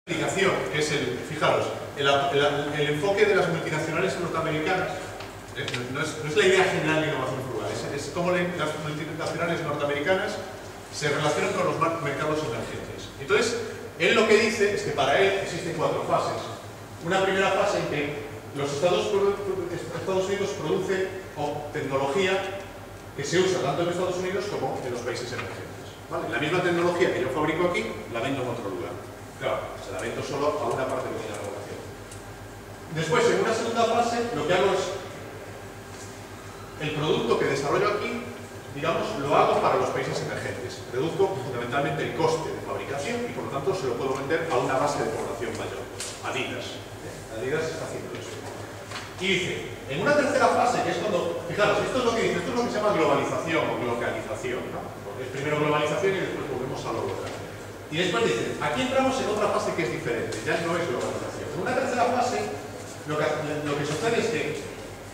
Que es fijaros, el enfoque de las multinacionales norteamericanas no es la idea general de innovación frugal, es cómo las multinacionales norteamericanas se relacionan con los mercados emergentes. Entonces, él lo que dice es que para él existen 4 fases. Una primera fase en que los Estados Unidos produce tecnología que se usa tanto en Estados Unidos como en los países emergentes. ¿Vale? La misma tecnología que yo fabrico aquí, la vendo en otro lugar. Claro, se la vendo solo a una parte de la población. Después, en una segunda fase, lo que hago es el producto que desarrollo aquí, digamos, lo hago para los países emergentes. Reduzco fundamentalmente el coste de fabricación y por lo tanto se lo puedo vender a una base de población mayor. Adidas. Adidas está haciendo eso. Y dice, en una tercera fase, que es cuando, fijaros, esto es lo que dice, esto es lo que se llama globalización o localización, ¿no? Porque es primero globalización y después volvemos a lo local. Y después dice, aquí entramos en otra fase que es diferente, ya no es globalización. En una tercera fase, lo que sucede es que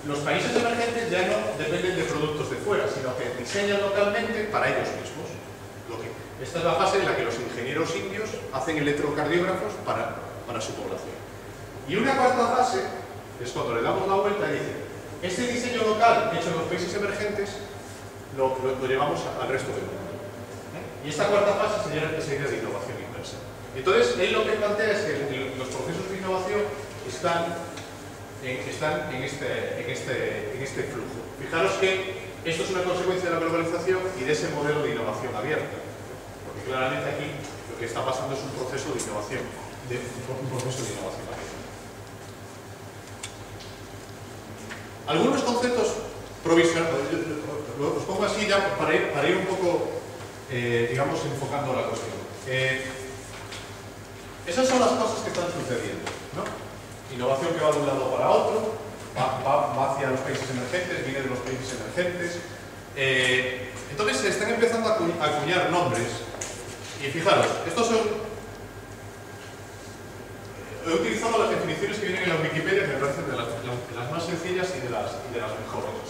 los países emergentes ya no dependen de productos de fuera, sino que diseñan localmente para ellos mismos. Esta es la fase en la que los ingenieros indios hacen electrocardiógrafos para su población. Y una cuarta fase es cuando le damos la vuelta y dice, este diseño local hecho en los países emergentes lo llevamos al resto del mundo. Y esta cuarta fase sería esa idea de innovación inversa. Entonces, él lo que plantea es que los procesos de innovación están en este flujo. Fijaros que esto es una consecuencia de la globalización y de ese modelo de innovación abierta. Porque claramente aquí lo que está pasando es un proceso de innovación, abierta. Algunos conceptos provisionales, los pongo así ya para ir un poco, digamos, enfocando la cuestión. Esas son las cosas que están sucediendo, ¿no? Innovación que va de un lado para otro, va hacia los países emergentes, viene de los países emergentes. Entonces se están empezando a acuñar nombres. Y fijaros, estos son... He utilizado las definiciones que vienen en la Wikipedia, que me parecen de las más sencillas y de las mejores. O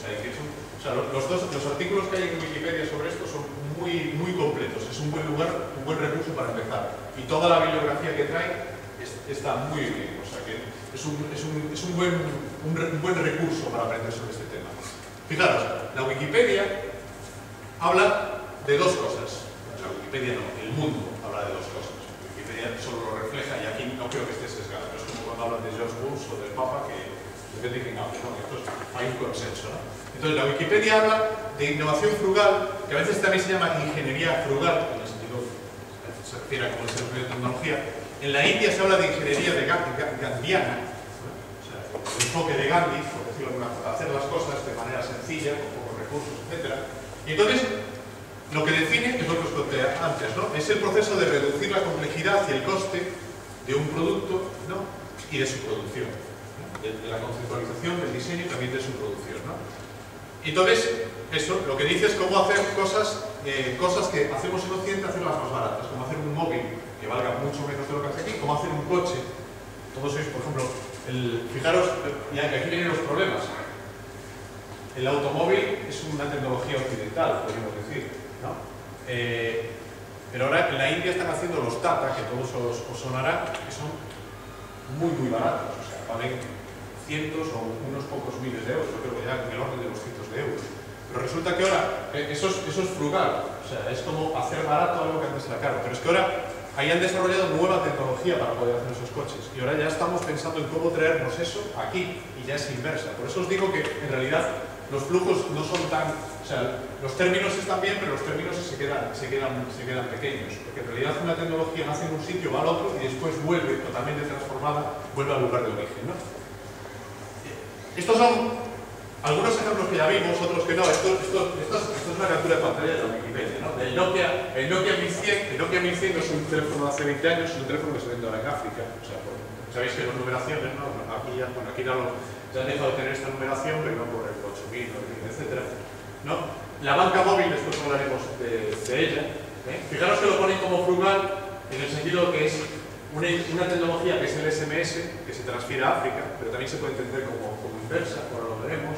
sea, los artículos que hay en Wikipedia sobre esto son muy completos. Es un buen lugar, un buen recurso para empezar. Y toda la bibliografía que trae está muy bien. O sea, que es un buen recurso para aprender sobre este tema. Fijaros, la Wikipedia habla de 2 cosas. La Wikipedia no, el mundo habla de 2 cosas. Wikipedia solo lo refleja y aquí no creo que esté sesgado. No es como cuando hablan de George Bush o del Papa, que depende de quién hable, ¿no? Entonces hay un consenso, ¿no? Entonces la Wikipedia habla de innovación frugal, que a veces también se llama ingeniería frugal, en el sentido se refiere a cómo se refiere a tecnología. En la India se habla de ingeniería gandhiana, ¿no? O sea, el enfoque de Gandhi, por decirlo de alguna forma, hacer las cosas de manera sencilla, con pocos recursos, etc. Y entonces lo que define es lo que os conté antes, ¿no? Es el proceso de reducir la complejidad y el coste de un producto, ¿no? Y de su producción, ¿no? De la conceptualización, del diseño y también de su producción, ¿no? Entonces, eso, lo que dice es cómo hacer cosas que hacemos en Occidente, hacerlas más baratas, como hacer un móvil que valga mucho menos de lo que hace aquí, como hacer un coche. Todos sois, por ejemplo, fijaros, y aquí vienen los problemas. El automóvil es una tecnología occidental, podríamos decir, ¿no? Pero ahora en la India están haciendo los Tata, que todos os sonará, que son muy baratos, o sea, valen cientos o unos pocos miles de euros, yo creo que ya en el orden de los cientos de euros. Pero resulta que ahora, eso es frugal, o sea, es como hacer barato algo que antes era caro, pero es que ahora ahí han desarrollado nueva tecnología para poder hacer esos coches y ahora ya estamos pensando en cómo traernos eso aquí y ya es inversa. Por eso os digo que en realidad los flujos no son tan... O sea, los términos están bien, pero los términos se quedan pequeños. Porque en realidad una tecnología nace en un sitio, va al otro y después vuelve, totalmente transformada, vuelve al lugar de origen, ¿no? Estos son algunos ejemplos que ya vimos, otros que no. Esto es una captura de pantalla de la Wikipedia, ¿no? El Nokia 1100 no es un teléfono de hace 20 años, es un teléfono que se vende ahora en África. O sea, sabéis que las numeraciones, ¿no? Aquí ya han dejado de tener esta numeración, pero no por el 8000, etc. ¿No? La banca móvil, después hablaremos de ella. Fijaros que lo ponen como frugal en el sentido que es una tecnología que es el SMS, que se transfiere a África, pero también se puede entender como inversa, ahora lo veremos.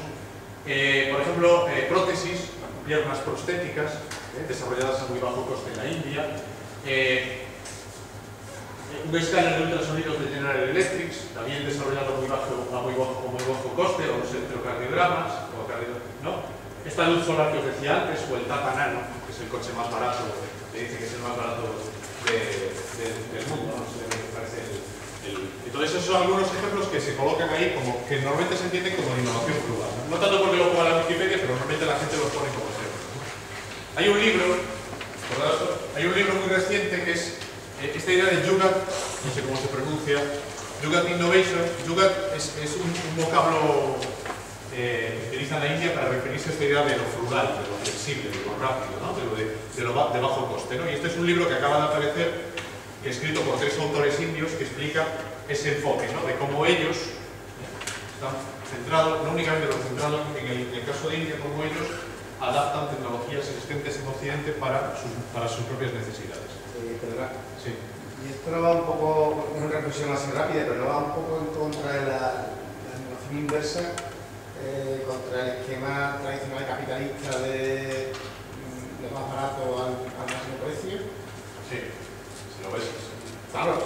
Por ejemplo, prótesis, piernas prostéticas, desarrolladas a muy bajo coste en la India. un escáner de ultrasonidos de General Electric, también desarrollado a muy bajo coste, o los electrocardiogramas, ¿no? Esta luz solar que os decía antes, o el Tata Nano, que es el coche más barato, que dice que es el más barato del mundo, ¿no? Me parece Entonces esos son algunos ejemplos que se colocan ahí como que normalmente se entienden como innovación frugal. No tanto porque lo ponga la Wikipedia, pero normalmente la gente los pone como ejemplos. Hay un libro muy reciente que es esta idea de Jugaad, no sé cómo se pronuncia, Jugaad Innovation. Jugaad es un vocablo que utiliza en la India para referirse a esta idea de lo frugal, de lo flexible, de lo rápido, ¿no? de bajo coste, ¿no? Y este es un libro que acaba de aparecer, que escrito por 3 autores indios, que explica ese enfoque, ¿no? De cómo ellos están centrados, no únicamente lo centrado en el caso de India, cómo ellos adaptan tecnologías existentes en Occidente para sus propias necesidades. Perdona. Sí. Y esto no va un poco, una reflexión así rápida, pero no va un poco en contra de la innovación inversa, contra el esquema tradicional capitalista de más barato al máximo precio. Sí, si lo ves. Claro.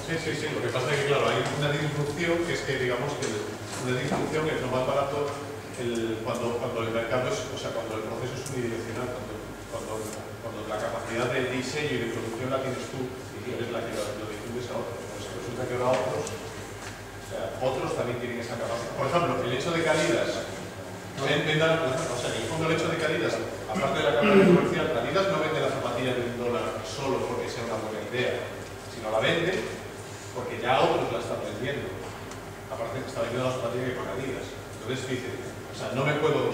Sí. Lo que pasa es que, claro, hay una disrupción que es que, digamos, que una disrupción es lo más barato cuando el mercado es, o sea, cuando el proceso es unidireccional, cuando la capacidad de diseño y de producción la tienes tú y tú eres la que lo difundes a otros. Pues resulta que ahora otros también tienen esa capacidad. Por ejemplo, el hecho de que Adidas venda, o sea, en el fondo el hecho de que Adidas, aparte de la capacidad comercial, Adidas no vende la zapatilla de $1 solo porque sea una buena idea, sino la vende porque ya otros la están vendiendo. Aparte está vendiendo la zapatilla que paga Adidas. Entonces dice, o sea, no me puedo,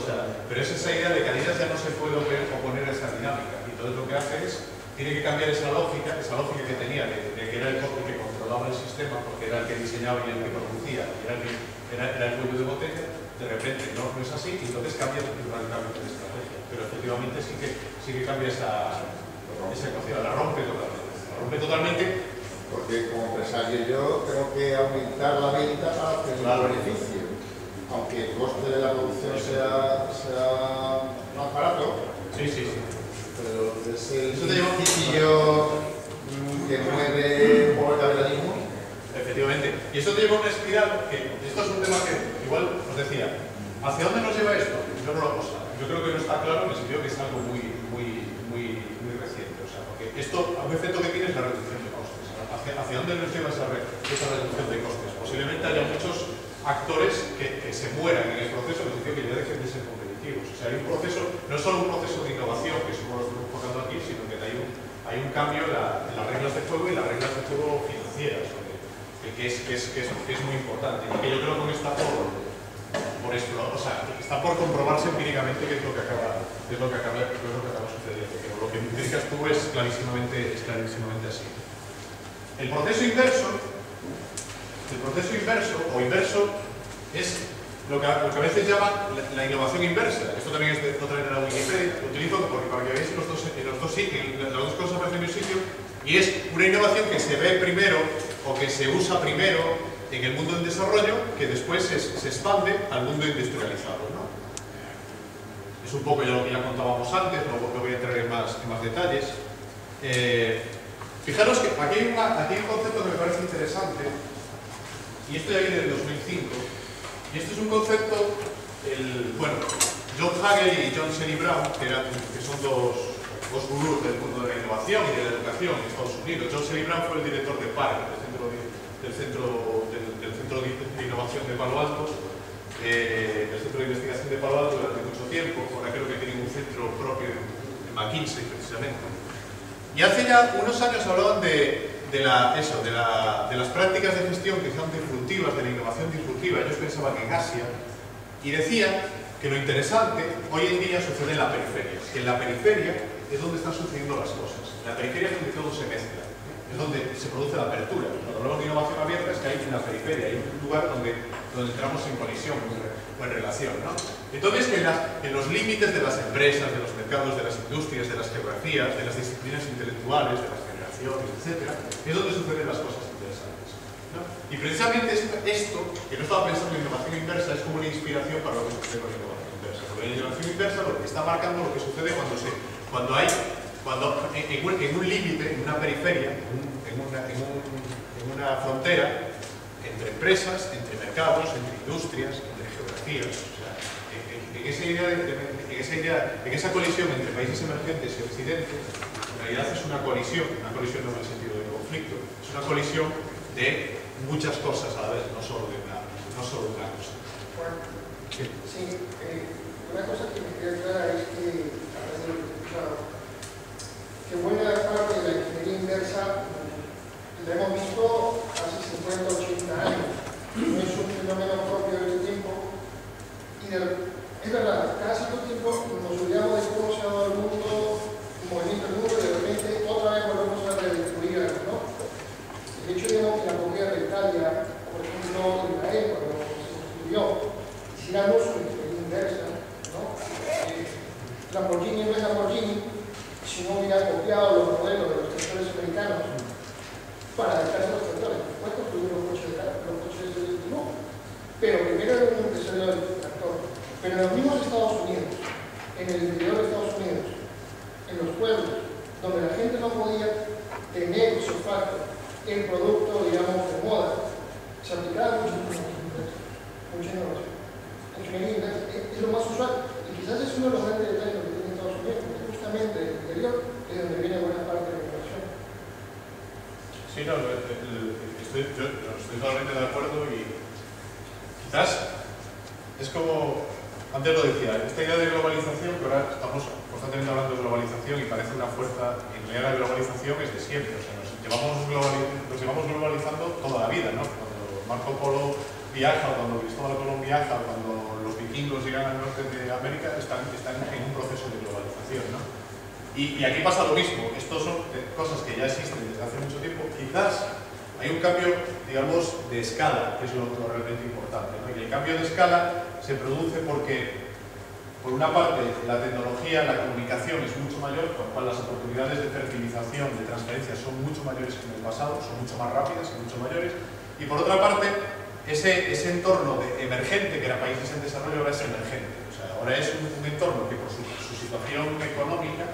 pero es esa idea de que Adidas ya no se puede oponer a esa dinámica. Y entonces lo que hace es, tiene que cambiar esa lógica que tenía de que era el que controlaba el sistema, porque era el que diseñaba y el que producía, y era el cuello de botella. De repente no es así, y entonces cambia radicalmente de estrategia. Pero efectivamente sí que cambia esa ecuación, la rompe totalmente. Porque como empresario yo tengo que aumentar la venta para obtener el beneficio. Aunque el coste de la producción sea más barato. Sí. Pero es el principio que mueve por el capitalismo. Efectivamente. Y esto te lleva a una espiral que, esto es un tema que igual os decía, ¿hacia dónde nos lleva esto? Yo no lo sé. Yo creo que no está claro en el sentido que es algo muy reciente. O sea, porque esto, un efecto que tiene es la reducción de costes. ¿Hacia dónde nos lleva esa reducción de costes? Posiblemente haya muchos actores que se mueran en el proceso, en el sentido que ya dejen de ser competitivos. O sea, hay un proceso, no es solo un proceso de innovación, que es como lo estamos enfocando aquí, sino que hay un cambio en las reglas de juego y las reglas de juego financieras, que es muy importante. Y que yo creo que está está por comprobarse empíricamente qué es lo que acaba sucediendo. Pero lo que indicas tú es clarísimamente así. El proceso inverso o inverso es lo que a veces llaman la innovación inversa. Esto también es de otra vez de la Wikipedia. Lo utilizo porque para que veáis las dos cosas aparecen en un sitio, y es una innovación que se ve primero o que se usa primero en el mundo en desarrollo, que después se expande al mundo industrializado, ¿no? Es un poco ya lo que ya contábamos antes, no voy a entrar en más detalles. Fijaros que aquí hay un concepto que me parece interesante, y esto ya viene del 2005, y esto es un concepto, John Hagel y John Shelley Brown, que son dos gurús del mundo de la innovación y de la educación en Estados Unidos. John Shelley Brown fue el director de PARC, del Centro de Innovación de Palo Alto, del Centro de Investigación de Palo Alto durante mucho tiempo. Ahora creo que tienen un centro propio en McKinsey, precisamente. Y hace ya unos años hablaban de las prácticas de gestión que son disruptivas, de la innovación disruptiva. Ellos pensaban en Asia y decían que lo interesante hoy en día sucede en la periferia, que en la periferia es donde están sucediendo las cosas. En la periferia es donde todo se mezcla, es donde se produce la apertura. Cuando hablamos de innovación abierta es que hay en la periferia, hay un lugar donde entramos en colisión o en relación, ¿no? Entonces, que en los límites de las empresas, de los mercados, de las industrias, de las geografías, de las disciplinas intelectuales, de las generaciones, etc., es donde suceden las cosas interesantes, ¿no? Y precisamente esto, que no estaba pensando en innovación inversa, es como una inspiración para lo que sucede con la innovación inversa. Porque la innovación inversa lo que está marcando lo que sucede cuando en un límite, en una periferia, en una frontera entre empresas, entre mercados, entre industrias, entre geografías. O sea, en esa colisión entre países emergentes y Occidente, en realidad es una colisión no en el sentido de conflicto, es una colisión de muchas cosas a la vez, no solo de una cosa. Bueno, Sí. sí, una cosa que me queda clara es que, a través de lo que he escuchado, que buena parte de la ingeniería inversa la hemos visto hace 50 o 80 años. No es un fenómeno propio del tiempo. Y es verdad, cada cierto tiempo nos olvidamos de cómo se ha dado el mundo, el movimiento del mundo, y de repente otra vez volvemos a redescubrir algo, ¿no? De hecho, digamos que la comida de Italia, por ejemplo, de Israel, cuando se constituyó, hiciéramos una ingeniería inversa, ¿no? Lamborghini no es Lamborghini si no hubiera copiado los modelos de los tractores americanos para adaptarse a los tractores. Después construyeron los coches de lujo. Pero primero era un empresario del tractor. Pero en los mismos Estados Unidos, en el interior de Estados Unidos, en los pueblos, donde la gente no podía tener su facto el producto, digamos, de moda, se aplicaba mucha innovación. Ingeniería inversa es lo más usual, y quizás es uno de los grandes detalles que tiene Estados Unidos, porque justamente el interior es donde viene buena parte de la innovación. Sí, no, estoy totalmente de acuerdo, y quizás es como, antes lo decía, esta idea de globalización, que ahora estamos constantemente hablando de globalización y parece una fuerza, en realidad la globalización es de siempre, o sea, nos llevamos globalizando toda la vida, ¿no? Cuando Marco Polo viaja, cuando Cristóbal Colón viaja, cuando los vikingos llegan al norte de América, están en un proceso de globalización, ¿no? Y aquí pasa lo mismo, estos son cosas que ya existen desde hace mucho tiempo. Quizás hay un cambio, digamos, de escala, que es lo realmente importante, ¿no? Y el cambio de escala se produce porque, por una parte, la tecnología, la comunicación es mucho mayor, con lo cual las oportunidades de fertilización, de transferencia son mucho mayores que en el pasado, son mucho más rápidas y mucho mayores. Y por otra parte, ese entorno emergente, que era países en desarrollo, ahora es emergente. O sea, ahora es un entorno que por su situación económica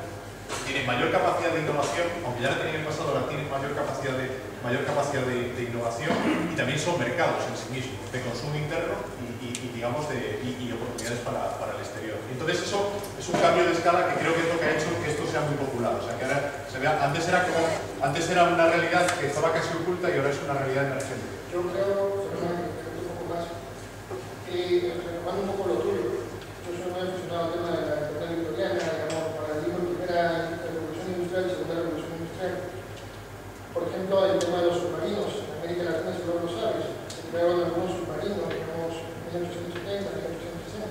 tiene mayor capacidad de innovación, aunque ya la tenía en el pasado, ahora tiene mayor capacidad de innovación, y también son mercados en sí mismos, de consumo interno y digamos, y oportunidades para el exterior. Entonces eso es un cambio de escala que creo que es lo que ha hecho que esto sea muy popular. O sea, que ahora se vea, antes era una realidad que estaba casi oculta y ahora es una realidad emergente. Yo creo, un poco más, retomando un poco lo tuyo, yo soy muy aficionado al tema de la época victoriana, digamos, paradigma primera revolución industrial y segunda revolución industrial. Por ejemplo, el tema de los submarinos, en América Latina seguro lo sabes, se crearon algunos submarinos, digamos, en 1870, 1860.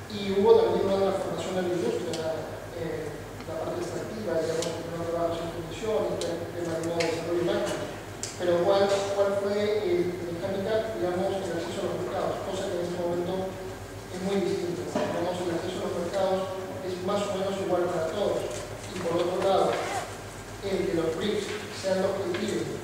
Y hubo también una transformación de la industria, la parte extractiva, digamos, que no trabajaba sin condiciones, el tema de desarrollo humano. Pero ¿cuál fue el hándicap? Digamos, el acceso a los mercados, cosa que en este momento es muy distinta. Digamos, el acceso a los mercados es más o menos igual para todos. Y por otro lado, el que los BRICS sean los que tienen,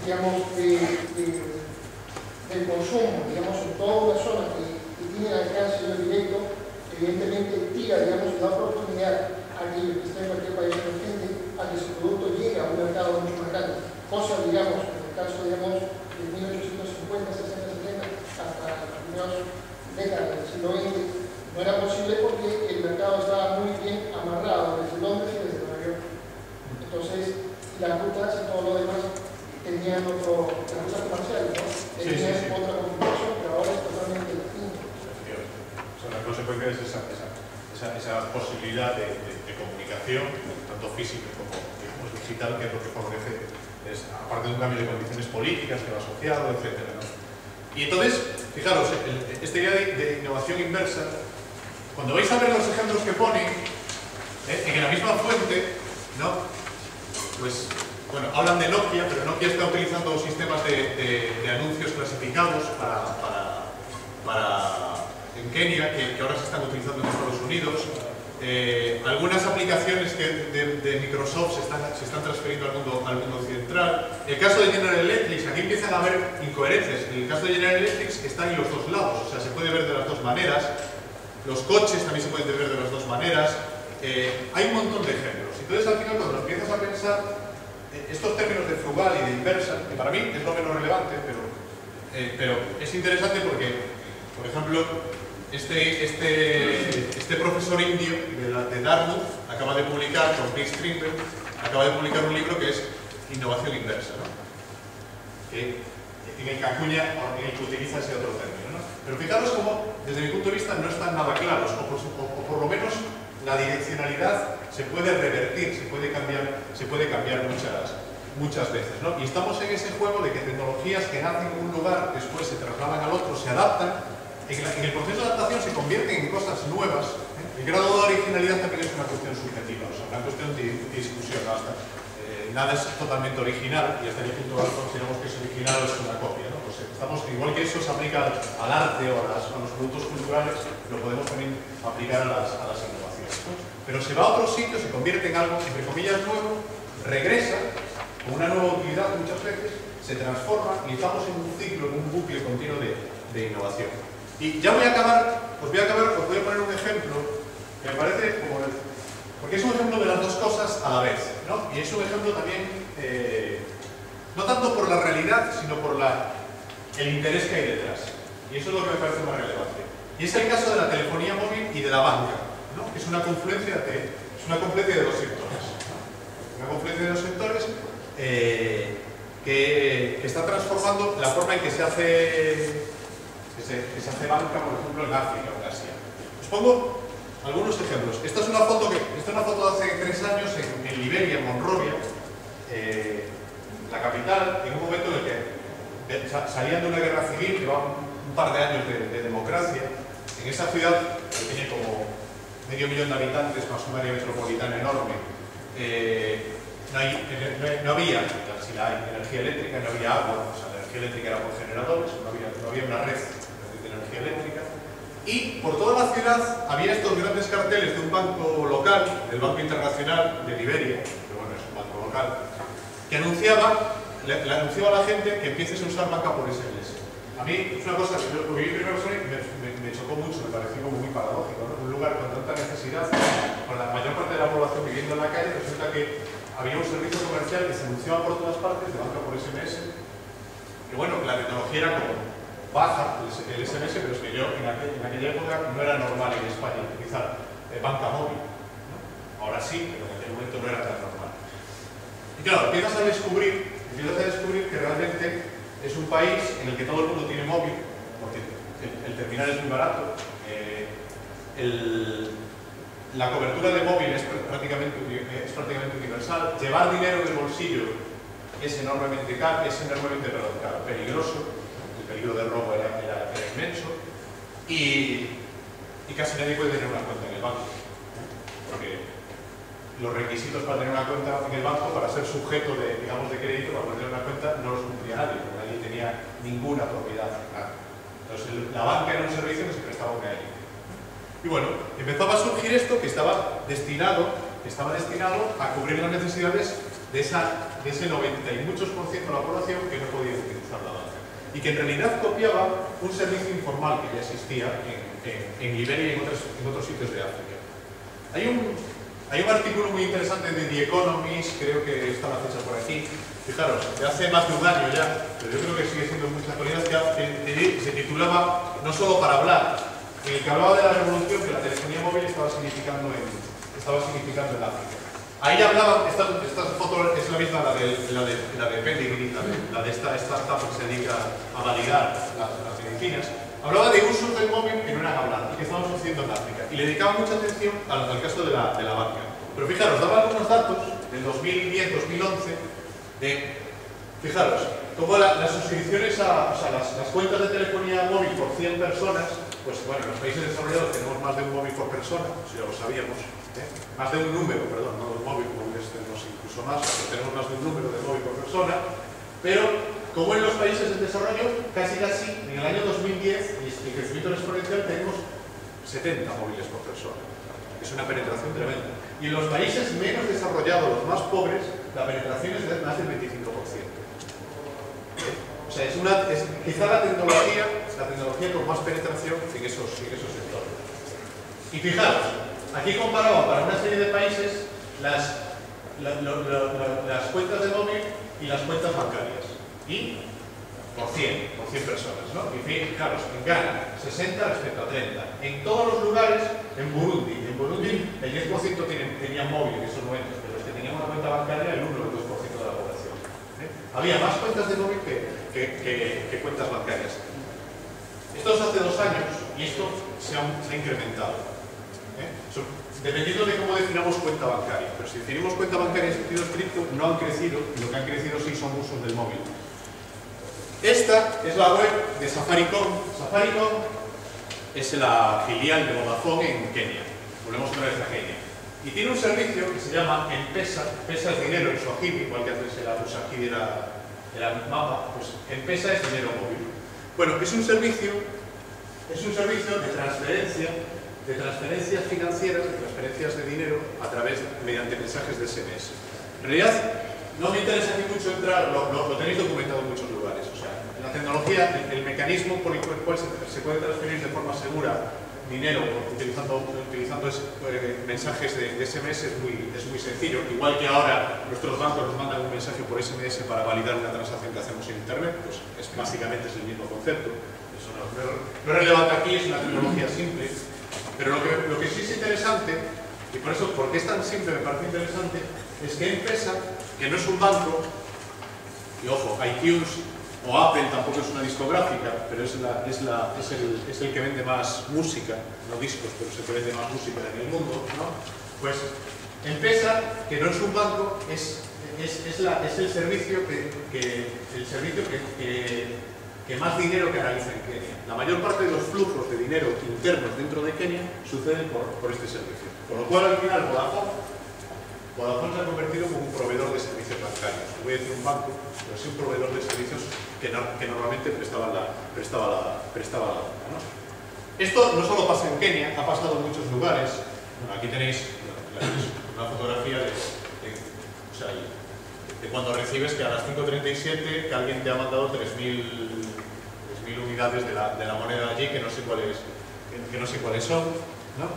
digamos, del consumo, digamos, en toda una zona que tiene alcance directo, evidentemente tira, digamos, y da oportunidad a aquellos que estén en cualquier país emergente a que su producto llegue a un mercado mucho más grande. Cosa, digamos, en el caso, digamos, de 1850, 60, 70, hasta las primeras décadas del siglo XX, no era posible porque el mercado estaba muy bien amarrado desde Londres y desde Nueva York. Entonces, las rutas y todo lo demás tenían las rutas comerciales, ¿no? Tenían otra configuración, pero ahora es totalmente distinto. O sea, la consecuencia es esa posibilidad de comunicación, tanto física como digamos, digital, que es lo que favorece, aparte de un cambio de condiciones políticas que va asociado, etc., ¿no? Y entonces, fijaros, esta idea de innovación inversa, cuando vais a ver los ejemplos que ponen, en la misma fuente, ¿no? Pues, bueno, hablan de Nokia, pero Nokia está utilizando sistemas de anuncios clasificados en Kenia, que ahora se están utilizando en Estados Unidos. Algunas aplicaciones de Microsoft se están transfiriendo al mundo occidental. El caso de General Electric, aquí empiezan a haber incoherencias. En el caso de General Electric está en los dos lados, o sea, se puede ver de las dos maneras. Los coches también se pueden ver de las dos maneras. Hay un montón de ejemplos. Entonces, al final, cuando empiezas a pensar, estos términos de frugal y de inversa, que para mí es lo menos relevante, pero es interesante porque, por ejemplo, este profesor indio de Dartmouth acaba de publicar, con Chris Strindberg, acaba de publicar un libro que es Innovación Inversa, ¿no? En el que acuña, en el que utiliza ese otro término, ¿no? Pero fijaros cómo, desde mi punto de vista, no están nada claros, o por lo menos la direccionalidad se puede revertir, se puede cambiar muchas veces, ¿no? Y estamos en ese juego de que tecnologías que nacen en un lugar, después se trasladan al otro, se adaptan, en el proceso de adaptación se convierten en cosas nuevas, ¿eh? El grado de originalidad también es una cuestión subjetiva, o sea, una cuestión de discusión, ¿no? Nada es totalmente original, y hasta el punto que consideramos que es original o es una copia, ¿no? Pues estamos, igual que eso se aplica al arte o a los productos culturales, lo podemos también aplicar a las innovaciones, ¿no? Pero se va a otro sitio, se convierte en algo, entre comillas, nuevo, regresa con una nueva utilidad muchas veces, se transforma y estamos en un ciclo, en un bucle continuo de innovación. Y ya voy a acabar, os voy a poner un ejemplo que me parece como porque es un ejemplo de las dos cosas a la vez, ¿no? Y es un ejemplo también, no tanto por la realidad, sino por el interés que hay detrás. Y eso es lo que me parece más relevante. Y es el caso de la telefonía móvil y de la banca, ¿no? Que es una confluencia de dos sectores, ¿no? Una confluencia de dos sectores que está transformando la forma en que se hace banca, por ejemplo, en África o en Asia. Os pongo algunos ejemplos. Esta es una foto de hace 3 años en Liberia, en Monrovia, la capital, en un momento en el que salían de una guerra civil, llevaban un par de años de democracia. En esa ciudad, que tiene como medio millón de habitantes, más un área metropolitana enorme, no había, si la hay, energía eléctrica, no había agua, o sea, la energía eléctrica era por generadores, no había una red de energía eléctrica. Y por toda la ciudad había estos grandes carteles de un banco local, del Banco Internacional de Liberia, que bueno, es un banco local, que le anunciaba a la gente que empieces a usar banca por SMS. A mí es una cosa que yo lo viví primero y me chocó mucho, me pareció como muy paradójico, ¿no? Un lugar con tanta necesidad, con la mayor parte de la población viviendo en la calle, resulta que había un servicio comercial que se anunciaba por todas partes de banca por SMS, que bueno, la tecnología era como baja el SMS, pero es que yo en aquella época no era normal en España utilizar banca móvil, ¿no? Ahora sí, pero en aquel momento no era tan normal. Y claro, empiezas a descubrir que realmente es un país en el que todo el mundo tiene móvil, porque el terminal es muy barato, la cobertura de móvil es prácticamente universal, llevar dinero del bolsillo es enormemente peligroso. El peligro del robo era inmenso y casi nadie puede tener una cuenta en el banco, porque los requisitos para tener una cuenta en el banco, para ser sujeto de crédito, para poder tener una cuenta, no los cumplía nadie, porque nadie tenía ninguna propiedad. Entonces la banca era un servicio que se prestaba a nadie. Y bueno, empezaba a surgir esto que estaba destinado a cubrir las necesidades de ese 90 y muchos % de la población que no podía utilizar la banca. Y que en realidad copiaba un servicio informal que ya existía en Liberia y en otros sitios de África. Hay un artículo muy interesante de The Economist, creo que está la fecha por aquí, fijaros, de hace más de un año ya, pero yo creo que sigue siendo mucha actualidad, que se titulaba No solo para hablar, en el que hablaba de la revolución que la telefonía móvil estaba significando en África. Ahí hablaban, esta foto es la misma, la de Pedigree, la de esta startup que se dedica a validar las medicinas. Hablaba de usos del móvil que no eran hablar y que estaban sucediendo en África. Y le dedicaba mucha atención al caso de la banca. Pero fijaros, daba algunos datos del 2010-2011 fijaros, como las suscripciones las cuentas de telefonía móvil por 100 personas, pues bueno, en los países desarrollados tenemos más de un móvil por persona, si ya lo sabíamos. Más de un número, perdón, no un móvil, móviles tenemos incluso más, pero tenemos más de un número de móvil por persona, pero como en los países en desarrollo, casi en el año 2010, y el crecimiento exponencial, tenemos 70 móviles por persona. Es una penetración tremenda. Y en los países menos desarrollados, los más pobres, la penetración es de más del 25%. O sea, es quizá la tecnología con más penetración en esos sectores. Y fijaros, aquí comparaba para una serie de países las cuentas de móvil y las cuentas bancarias. Y por 100 personas, ¿no? Y fijaros, en Ghana, 60 respecto a 30. En todos los lugares, en Burundi el 10% tenían móvil en esos momentos, pero los que tenían una cuenta bancaria, el 1 o el 2% de la población. Había más cuentas de móvil que cuentas bancarias. Esto es hace 2 años y esto se ha incrementado. Dependiendo de cómo definamos cuenta bancaria. Pero si definimos cuenta bancaria en sentido estricto, no han crecido, y lo que han crecido sí son usos del móvil. Esta es la web de Safaricom. Safaricom es la filial de Vodafone en Kenia. Volvemos otra vez a Kenia. Y tiene un servicio que se llama M-Pesa. M-Pesa es dinero en Swahili, igual que antes el Swahili era mapa, pues M-Pesa es dinero móvil. Bueno, es un servicio de transferencias financieras, de transferencias de dinero mediante mensajes de SMS. En realidad, no me interesa aquí mucho entrar, lo tenéis documentado en muchos lugares. O sea, la tecnología, el mecanismo por el cual se puede transferir de forma segura dinero utilizando mensajes de SMS es muy sencillo. Igual que ahora nuestros bancos nos mandan un mensaje por SMS para validar una transacción que hacemos en Internet, pues básicamente es el mismo concepto. Eso no es relevante aquí, es una tecnología simple. Pero lo que sí es interesante, y por eso, porque es tan simple, me parece interesante, es que M-Pesa, que no es un banco, y ojo, iTunes o Apple tampoco es una discográfica, pero es el que vende más música, no discos, pero es el que vende más música en el mundo, ¿no? Pues M-Pesa, que no es un banco, es el servicio que más dinero canaliza en Kenia. La mayor parte de los flujos de dinero internos dentro de Kenia suceden por este servicio. Con lo cual, al final, Vodafone se ha convertido como un proveedor de servicios bancarios. No voy a decir un banco, pero sí un proveedor de servicios que normalmente prestaba la banca, ¿no? Esto no solo pasa en Kenia, ha pasado en muchos lugares. Bueno, aquí tenéis una fotografía de cuando recibes que a las 5:37 que alguien te ha mandado 3.000 unidades de la moneda allí, que no sé cuáles son, ¿no?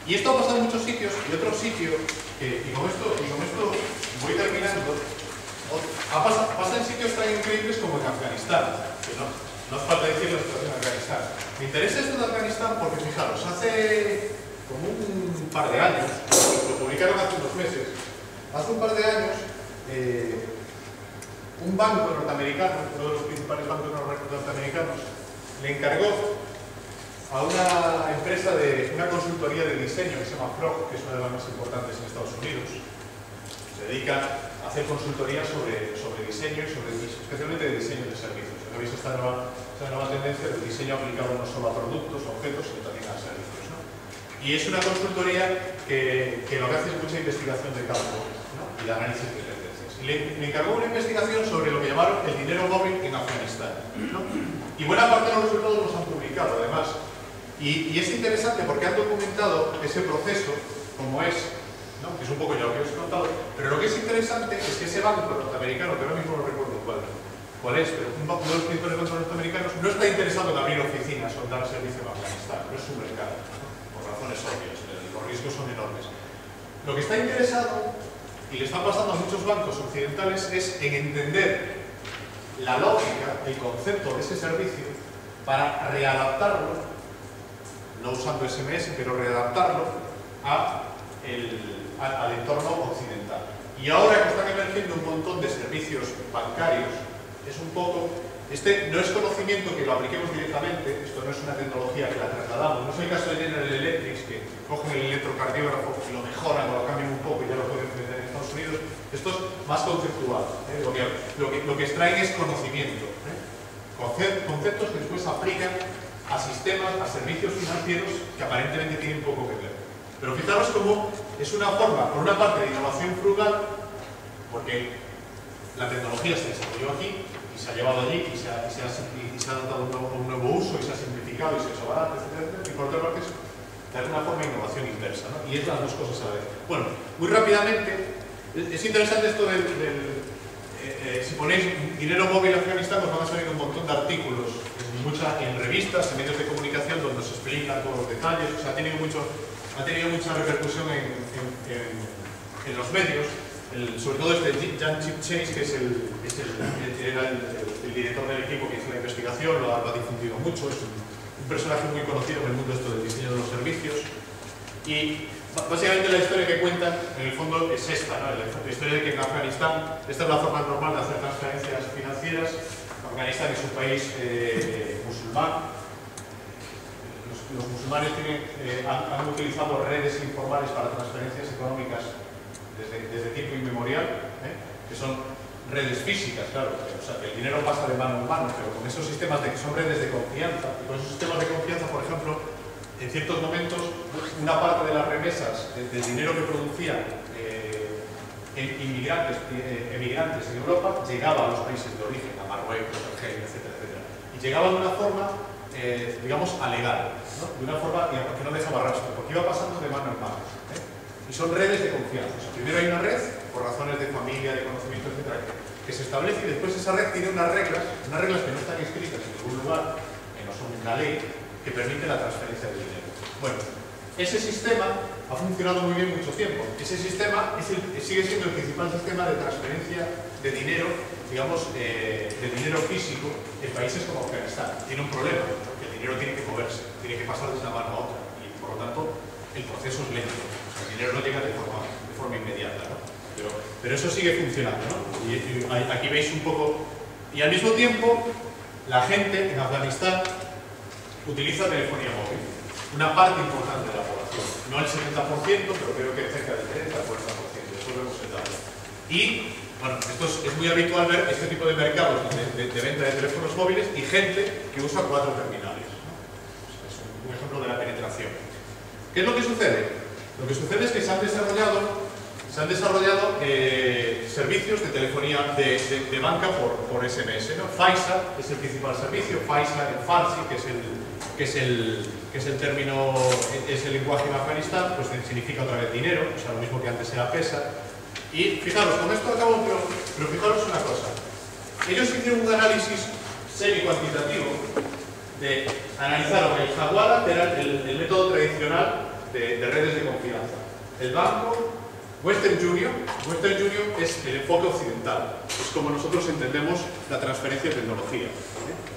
Y esto ha pasado en muchos sitios, y otro sitio, y con esto voy terminando, pasa en sitios tan increíbles como en Afganistán, que no hace falta decir la situación en Afganistán. Me interesa esto de Afganistán porque, fijaros, hace como un par de años, lo publicaron hace unos meses, hace un par de años, un banco norteamericano, uno de los principales bancos norteamericanos, le encargó a una empresa de una consultoría de diseño que se llama Frog, que es una de las más importantes en Estados Unidos. Se dedica a hacer consultoría sobre diseño y especialmente de diseño de servicios. Ya veis esta nueva tendencia del diseño aplicado no solo a productos o objetos, sino también a servicios, ¿no? Y es una consultoría que lo que hace es mucha investigación de campo, ¿no? Y de análisis de tendencias. Y le encargó una investigación sobre lo que llamaron el dinero móvil en Afganistán, ¿no? Y buena parte de los resultados los han publicado, además. Y es interesante porque han documentado ese proceso, como es, ¿no? Que es un poco ya lo que os he contado, pero lo que es interesante es que ese banco norteamericano, que ahora mismo no recuerdo cuál es, pero uno de los principales bancos norteamericanos no está interesado en abrir oficinas o dar servicio en Afganistán, no es su mercado, ¿no? Por razones obvias, los riesgos son enormes. Lo que está interesado, y le está pasando a muchos bancos occidentales, es en entender la lógica, el concepto de ese servicio para readaptarlo, no usando SMS, pero readaptarlo al entorno occidental. Y ahora que están emergiendo un montón de servicios bancarios, es un poco, no es conocimiento que lo apliquemos directamente, esto no es una tecnología que la trasladamos, no es el caso de General Electric, que cogen el electrocardiógrafo y lo mejoran o lo cambian un poco y ya lo pueden vender en Estados Unidos. Esto es más conceptual, lo que extraen es conocimiento, conceptos que después aplican a sistemas, a servicios financieros que aparentemente tienen poco que ver. Pero fijaros cómo es una forma, por una parte, de innovación frugal, porque la tecnología se desarrolló aquí y se ha llevado allí y se ha dado un nuevo uso y se ha simplificado y se ha hecho barato, etc. Y por otra parte es de alguna forma innovación inversa, ¿no? Y es las dos cosas a la vez. Bueno, muy rápidamente, es interesante esto si ponéis dinero móvil en Afganistán, os van a salir un montón de artículos en revistas, en medios de comunicación, donde se explican todos los detalles. O sea, ha tenido mucha repercusión en los medios. sobre todo Jan Chipchase, que era el director del equipo que hizo la investigación, lo ha difundido mucho, es un personaje muy conocido en el mundo del diseño de los servicios. Y básicamente la historia que cuentan, en el fondo, es esta, ¿no? La historia de que en Afganistán, esta es la forma normal de hacer transferencias financieras. Afganistán es un país musulmán. Los musulmanes han utilizado redes informales para transferencias económicas desde tiempo inmemorial, que son redes físicas, claro, o sea, que el dinero pasa de mano en mano, pero con esos sistemas que son redes de confianza, y con esos sistemas de confianza, por ejemplo, en ciertos momentos, una parte de las remesas del dinero que producían emigrantes en Europa llegaba a los países de origen, a Marruecos, Argelia, etcétera, etcétera, y llegaba de una forma, digamos, alegal, ¿no? De una forma que no dejaba rastro, porque iba pasando de mano en mano. Y son redes de confianza. O sea, primero hay una red, por razones de familia, de conocimiento, etcétera, que se establece, y después esa red tiene unas reglas que no están escritas en ningún lugar, que no son una ley, que permite la transferencia de dinero. Bueno, ese sistema ha funcionado muy bien mucho tiempo. Ese sistema sigue siendo el principal sistema de transferencia de dinero, digamos, de dinero físico en países como Afganistán. Tiene un problema, porque el dinero tiene que moverse, tiene que pasar de una mano a otra, y por lo tanto el proceso es lento. El dinero no llega de forma inmediata, ¿no? Pero eso sigue funcionando, ¿no? Y aquí veis un poco. Y al mismo tiempo, la gente en Afganistán utiliza telefonía móvil. Una parte importante de la población. No el 70%, pero creo que cerca del 30 o 40%. Eso lo hemos dado. Y, bueno, esto es muy habitual ver este tipo de mercados de venta de teléfonos móviles y gente que usa 4 terminales, ¿no? Es un ejemplo de la penetración. ¿Qué es lo que sucede? Lo que sucede es que se han desarrollado servicios de telefonía de banca por SMS, ¿no? Faisa es el principal servicio. Faisa en Farsi, que es el término, es el lenguaje en Afganistán, pues significa otra vez dinero, o sea, lo mismo que antes era pesa. Y fijaros, con esto acabo, pero fijaros una cosa. Ellos hicieron un análisis semi-cuantitativo analizaron el Hawala, que era el método tradicional de redes de confianza. El banco, Western Union es el enfoque occidental, es como nosotros entendemos la transferencia de tecnología.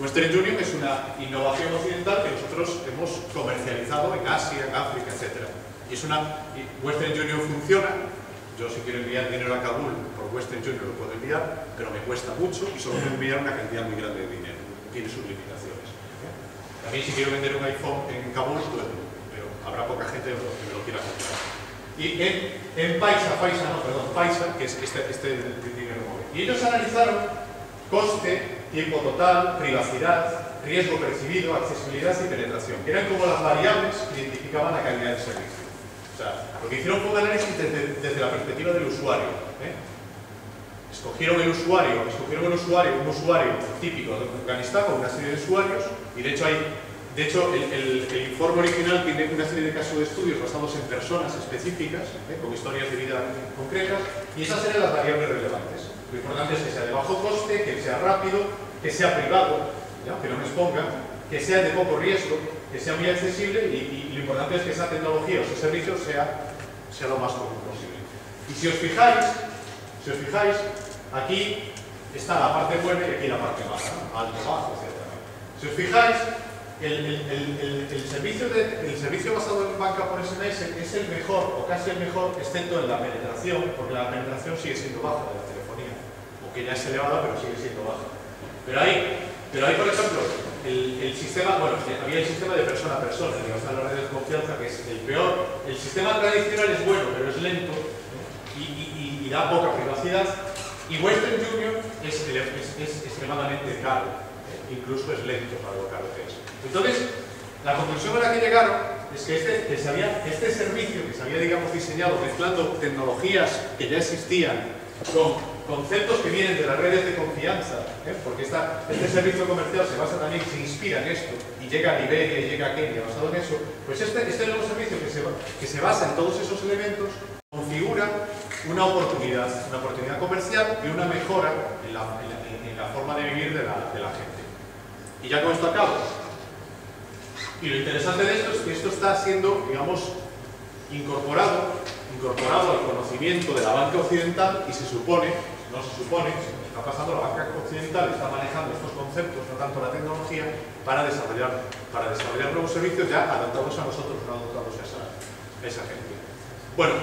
Western Union es una innovación occidental que nosotros hemos comercializado en Asia, en África, etc. Western Union funciona. Yo si quiero enviar dinero a Kabul por Western Union lo puedo enviar, pero me cuesta mucho y solo puedo enviar una cantidad muy grande de dinero. Tiene sus limitaciones. También si quiero vender un iPhone en Kabul, puedo, pero habrá poca gente que me lo quiera comprar. Y en Paisa, que es este dinero móvil. Y ellos analizaron coste, tiempo total, privacidad, riesgo percibido, accesibilidad y penetración, que eran como las variables que identificaban la calidad del servicio. O sea, lo que hicieron fue un análisis desde la perspectiva del usuario. Escogieron un usuario típico de Afganistán con una serie de usuarios, y de hecho el informe original tiene una serie de casos de estudios basados en personas específicas, con historias de vida concretas, y esas eran las variables relevantes. Lo importante es que sea de bajo coste, que sea rápido, que sea privado, ¿ya? Que no me exponga, que sea de poco riesgo, que sea muy accesible, y lo importante es que esa tecnología o ese servicio sea lo más común posible. Y si os fijáis, aquí está la parte buena y aquí la parte mala, ¿no? Alto, bajo, etc. Si os fijáis, el servicio basado en banca por SMS es el mejor, o casi el mejor, excepto en la penetración, porque la penetración sigue siendo baja de la telefonía, aunque ya es elevada, pero sigue siendo baja. Pero hay, por ejemplo, el sistema, bueno, había el sistema de persona a persona, digamos, la red de confianza, que es el peor. El sistema tradicional es bueno, pero es lento, y da poca privacidad. Y Western Union es extremadamente caro, incluso es lento para lo caro que es. Entonces, la conclusión a la que llegaron es que este servicio que se había, digamos, diseñado mezclando tecnologías que ya existían con conceptos que vienen de las redes de confianza, porque este servicio comercial se inspira en esto, y llega a Liberia y llega a Kenia basado en eso, pues este nuevo servicio que se basa en todos esos elementos configura una oportunidad comercial y una mejora en la forma de vivir de la gente. Y ya con esto acabo. Y lo interesante de esto es que esto está siendo, digamos, incorporado incorporado al conocimiento de la banca occidental y se supone, no se supone, está pasando, la banca occidental está manejando estos conceptos, no tanto la tecnología, para desarrollar nuevos servicios ya adaptados a nosotros, no adaptados a esa gente. Bueno,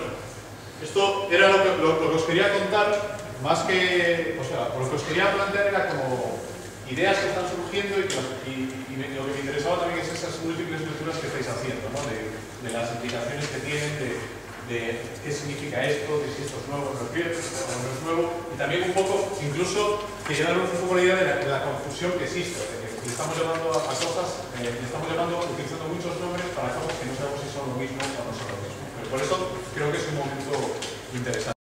esto era lo que os quería contar, más que, o sea, lo que os quería plantear era como ideas que están surgiendo y lo que me interesaba también es esas múltiples lecturas que estáis haciendo, ¿no? de las implicaciones que tienen, de qué significa esto, de si esto es nuevo, no es nuevo, y también un poco, incluso, quería daros un poco la idea de la confusión que existe, de que le estamos llamando a cosas, le estamos llamando, utilizando muchos nombres para cosas que no sabemos si son lo mismo o no son lo mismo. Pero por eso creo que es un momento interesante.